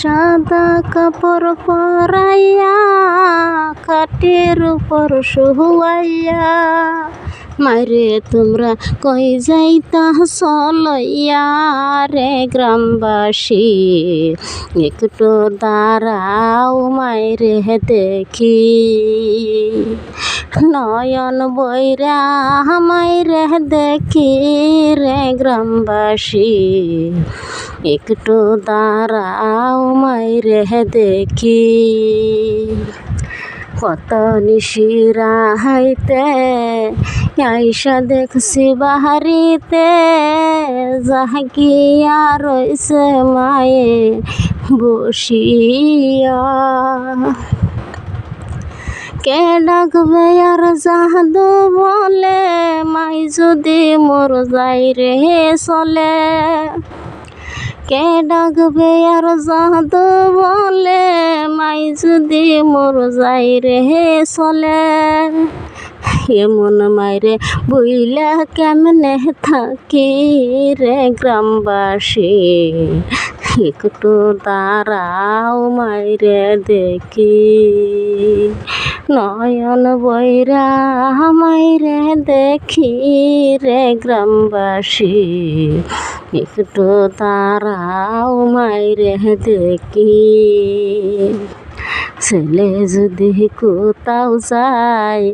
সাদা কাপড় পরাইয়া খাটের উপর শুয়াইয়া মাইরে তোমরা কই যাইতা চলইয়া রে গ্রামবাসী একটু দাঁড়াও মাইরে দেখি নয়ন বইরা মাইরে দেখি রে গ্রামবাসী একটু দাঁড়াও মাইরে দেখি কত নিশিরা হাইতে আইসা দেখছি বাহারিতে জাহাকিয়া রইছে মায়ে বসিয়া কে ডাকবে আর জাহাদু বলে মাই যদি মোর যাই রে চলে কে ডাকবে আর জাহাদু বলে মাই যদি মোর যাই রে চলে এমন মাইরে বইলা কেমনে থাকি রে গ্রামবাসী একটু দাঁড়াও মাইরে দেখি নয়ন বইরা মাইরে দেখি রে গ্রামবাসী একটু দাঁড়াও মাইরে দেখি ছেলে যদি কোথাও যায়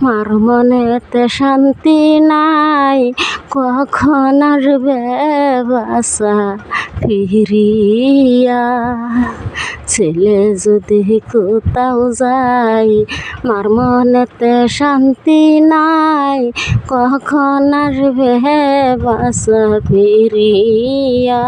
মার মনেতে শান্তি নাই কখন আসবে বাসা ফিরিয়া ছেলে যদি কোথাও যায় মার মনেতে শান্তি নাই কখন আসবে বাসা ফিরিয়া।